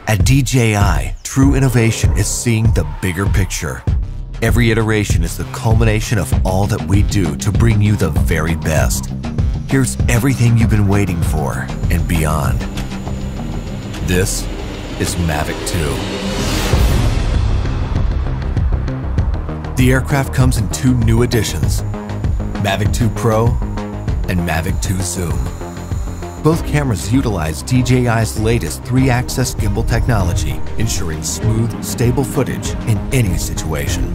At DJI, true innovation is seeing the bigger picture. Every iteration is the culmination of all that we do to bring you the very best. Here's everything you've been waiting for and beyond. This is Mavic 2. The aircraft comes in two new editions, Mavic 2 Pro and Mavic 2 Zoom. Both cameras utilize DJI's latest 3-axis gimbal technology, ensuring smooth, stable footage in any situation.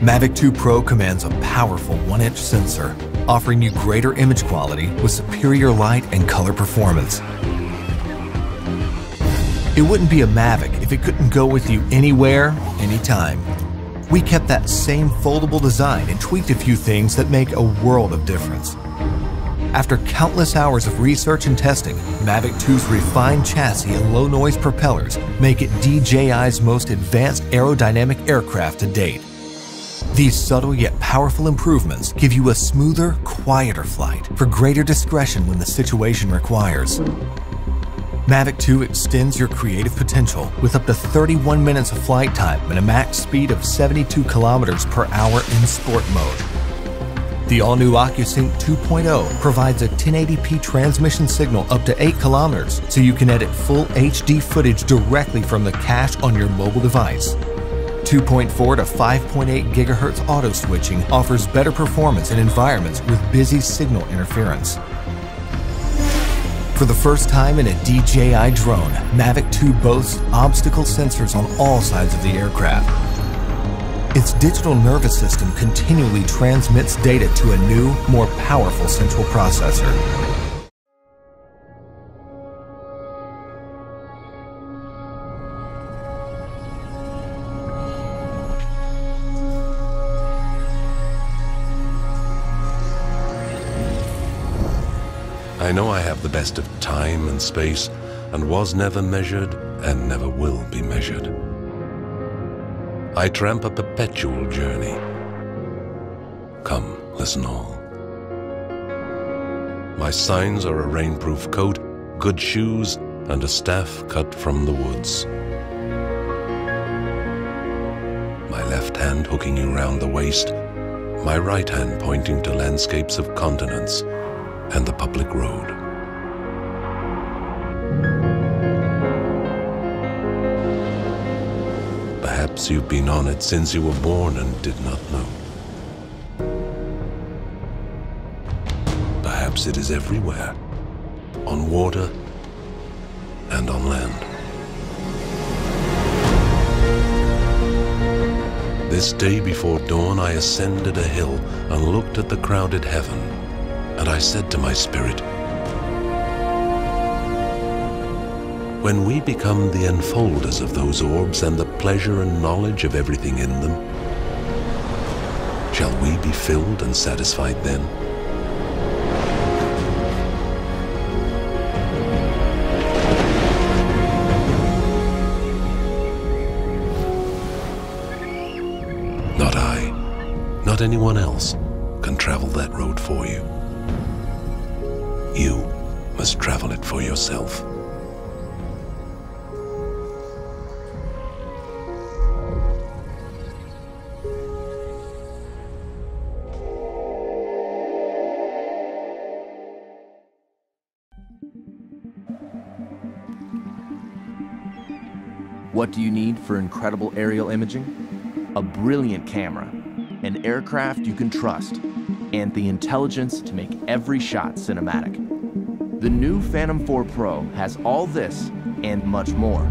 Mavic 2 Pro commands a powerful 1-inch sensor, offering you greater image quality with superior light and color performance. It wouldn't be a Mavic if it couldn't go with you anywhere, anytime. We kept that same foldable design and tweaked a few things that make a world of difference. After countless hours of research and testing, Mavic 2's refined chassis and low-noise propellers make it DJI's most advanced aerodynamic aircraft to date. These subtle yet powerful improvements give you a smoother, quieter flight for greater discretion when the situation requires. Mavic 2 extends your creative potential with up to 31 minutes of flight time and a max speed of 72 kilometers per hour in sport mode. The all-new OcuSync 2.0 provides a 1080p transmission signal up to 8 kilometers, so you can edit full HD footage directly from the cache on your mobile device. 2.4 to 5.8 GHz auto switching offers better performance in environments with busy signal interference. For the first time in a DJI drone, Mavic 2 boasts obstacle sensors on all sides of the aircraft. Its digital nervous system continually transmits data to a new, more powerful central processor. I know I have the best of time and space, and was never measured and never will be measured. I tramp a perpetual journey. Come, listen all. My signs are a rainproof coat, good shoes, and a staff cut from the woods. My left hand hooking you round the waist, my right hand pointing to landscapes of continents and the public road. Perhaps you've been on it since you were born and did not know. Perhaps it is everywhere, on water and on land. This day before dawn I ascended a hill and looked at the crowded heaven, and I said to my spirit, when we become the enfolders of those orbs and the pleasure and knowledge of everything in them, shall we be filled and satisfied then? Not I, not anyone else can travel that road for you. You must travel it for yourself. What do you need for incredible aerial imaging? A brilliant camera, an aircraft you can trust, and the intelligence to make every shot cinematic. The new Phantom 4 Pro has all this and much more.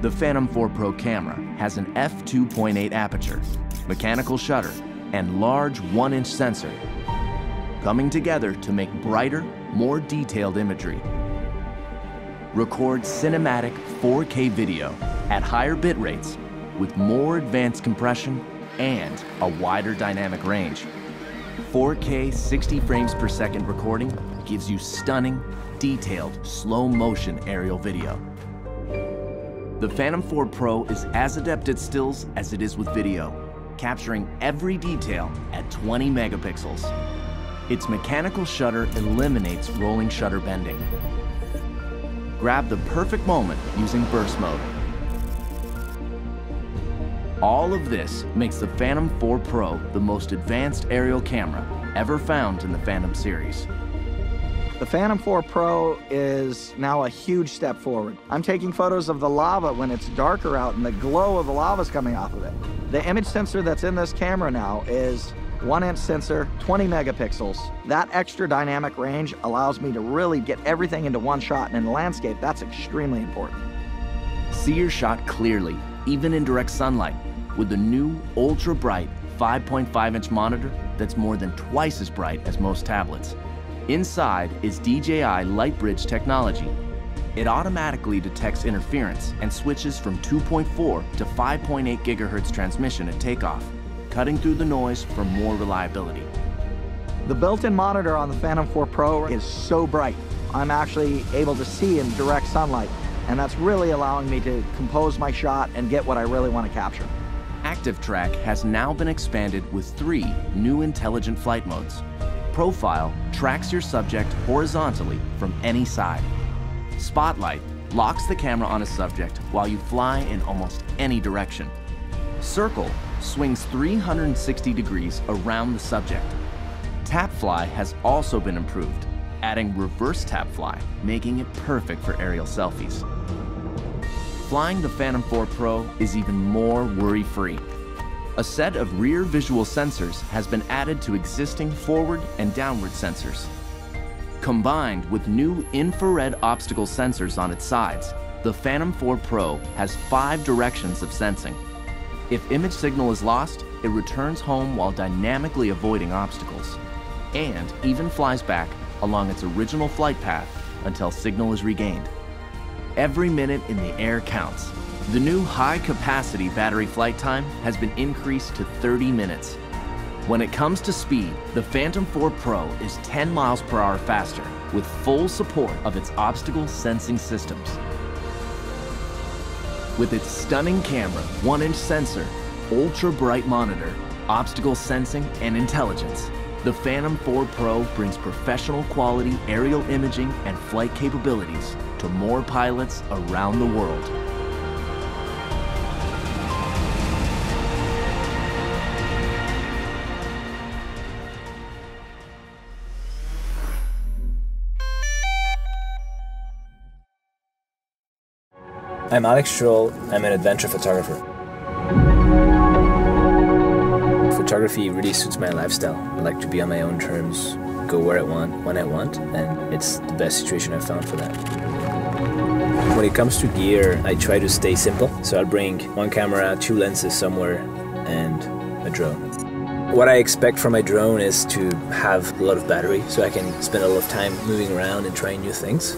The Phantom 4 Pro camera has an f2.8 aperture, mechanical shutter, and large 1-inch sensor, coming together to make brighter, more detailed imagery. Record cinematic 4K video at higher bit rates with more advanced compression and a wider dynamic range. 4K 60 frames per second recording gives you stunning, detailed, slow-motion aerial video. The Phantom 4 Pro is as adept at stills as it is with video, capturing every detail at 20 megapixels. Its mechanical shutter eliminates rolling shutter bending. Grab the perfect moment using burst mode. All of this makes the Phantom 4 Pro the most advanced aerial camera ever found in the Phantom series. The Phantom 4 Pro is now a huge step forward. I'm taking photos of the lava when it's darker out and the glow of the lava is coming off of it. The image sensor that's in this camera now is 1-inch sensor, 20 megapixels. That extra dynamic range allows me to really get everything into one shot, and in the landscape, that's extremely important. See your shot clearly, even in direct sunlight, with the new ultra-bright 5.5-inch monitor that's more than twice as bright as most tablets. Inside is DJI LightBridge technology. It automatically detects interference and switches from 2.4 to 5.8 gigahertz transmission at takeoff, cutting through the noise for more reliability. The built-in monitor on the Phantom 4 Pro is so bright. I'm actually able to see in direct sunlight, and that's really allowing me to compose my shot and get what I really want to capture. Active Track has now been expanded with 3 new intelligent flight modes. Profile tracks your subject horizontally from any side. Spotlight locks the camera on a subject while you fly in almost any direction. Circle swings 360 degrees around the subject. Tap Fly has also been improved, adding reverse tap fly, making it perfect for aerial selfies. Flying the Phantom 4 Pro is even more worry-free. A set of rear visual sensors has been added to existing forward and downward sensors. Combined with new infrared obstacle sensors on its sides, the Phantom 4 Pro has 5 directions of sensing. If image signal is lost, it returns home while dynamically avoiding obstacles, and even flies back along its original flight path until signal is regained. Every minute in the air counts. The new high-capacity battery flight time has been increased to 30 minutes. When it comes to speed, the Phantom 4 Pro is 10 miles per hour faster with full support of its obstacle sensing systems. With its stunning camera, 1-inch sensor, ultra-bright monitor, obstacle sensing, and intelligence, the Phantom 4 Pro brings professional quality aerial imaging and flight capabilities to more pilots around the world. I'm Alex Stroll. I'm an adventure photographer. Photography really suits my lifestyle. I like to be on my own terms, go where I want, when I want, and it's the best situation I've found for that. When it comes to gear, I try to stay simple. So I'll bring 1 camera, 2 lenses somewhere, and a drone. What I expect from my drone is to have a lot of battery, so I can spend a lot of time moving around and trying new things.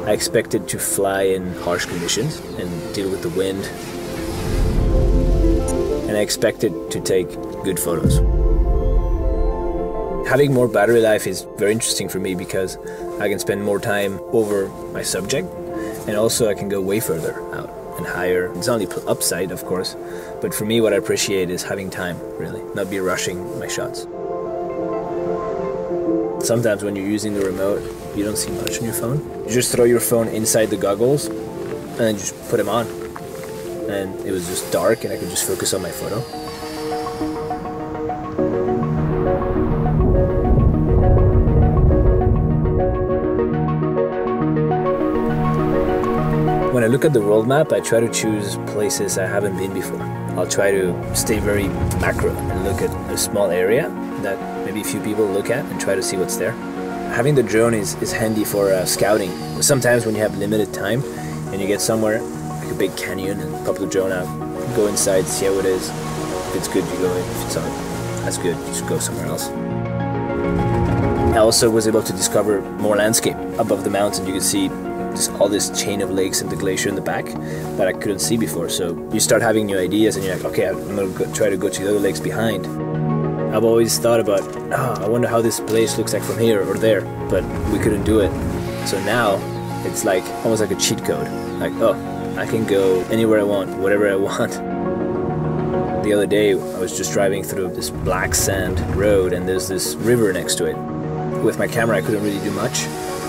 I expect it to fly in harsh conditions and deal with the wind. And I expect it to take good photos. Having more battery life is very interesting for me because I can spend more time over my subject, and also I can go way further out and higher. It's only upside, of course, but for me what I appreciate is having time, really, not be rushing my shots. Sometimes when you're using the remote, you don't see much on your phone. You just throw your phone inside the goggles and then just put them on. And it was just dark and I could just focus on my photo. When I look at the world map, I try to choose places I haven't been before. I'll try to stay very macro and look at a small area that maybe a few people look at and try to see what's there. Having the drone is handy for scouting. Sometimes when you have limited time and you get somewhere, like a big canyon, and pop the drone out, go inside, see how it is. If it's good, you go in. If it's not, that's good, you just go somewhere else. I also was able to discover more landscape. Above the mountain, you could see just all this chain of lakes and the glacier in the back that I couldn't see before. So you start having new ideas and you're like, okay, I'm gonna try to go to the other lakes behind. I've always thought about, I wonder how this place looks like from here or there, but we couldn't do it. So now it's like almost like a cheat code. Like, oh, I can go anywhere I want, whatever I want. The The other day, I was just driving through this black sand road and there's this river next to it. With my camera, I couldn't really do much.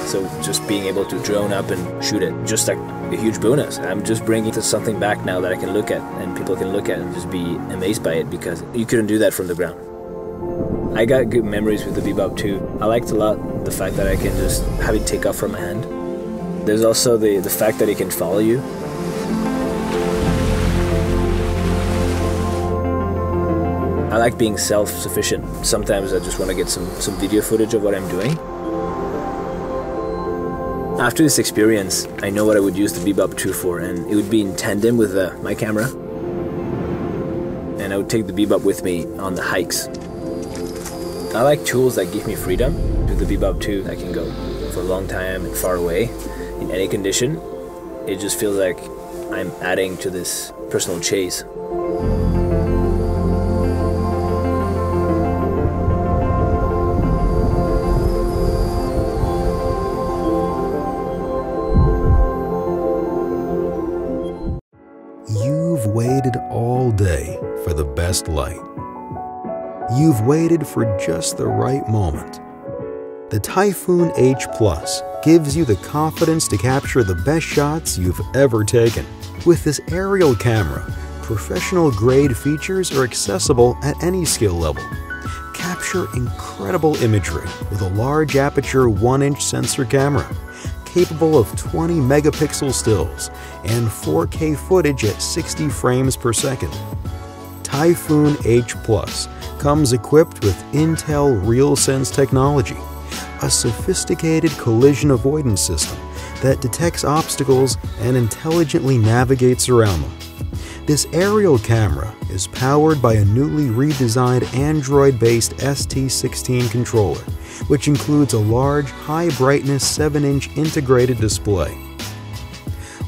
So just being able to drone up and shoot it, just like a huge bonus. I'm just bringing something back now that I can look at and people can look at and just be amazed by it, because you couldn't do that from the ground. I got good memories with the Bebop too. I liked a lot the fact that I can just have it take off from my hand. There's also the fact that it can follow you. I like being self-sufficient. Sometimes I just want to get some video footage of what I'm doing. After this experience, I know what I would use the Bebop 2 for, and it would be in tandem with my camera. And I would take the Bebop with me on the hikes. I like tools that give me freedom. With the Bebop 2, I can go for a long time and far away in any condition. It just feels like I'm adding to this personal chase. You've waited all day for the best light. You've waited for just the right moment. The Typhoon H Plus gives you the confidence to capture the best shots you've ever taken. With this aerial camera, professional-grade features are accessible at any skill level. Capture incredible imagery with a large aperture 1-inch sensor camera, capable of 20 megapixel stills and 4K footage at 60 frames per second. Typhoon H Plus comes equipped with Intel RealSense technology, a sophisticated collision avoidance system that detects obstacles and intelligently navigates around them. This aerial camera is powered by a newly redesigned Android-based ST16 controller, which includes a large, high-brightness 7-inch integrated display.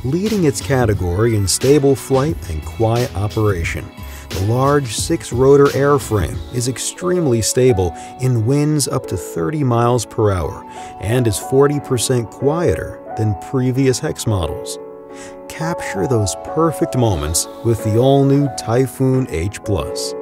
Leading its category in stable flight and quiet operation, the large 6-rotor airframe is extremely stable in winds up to 30 miles per hour and is 40% quieter than previous Hex models. Capture those perfect moments with the all-new Typhoon H Plus.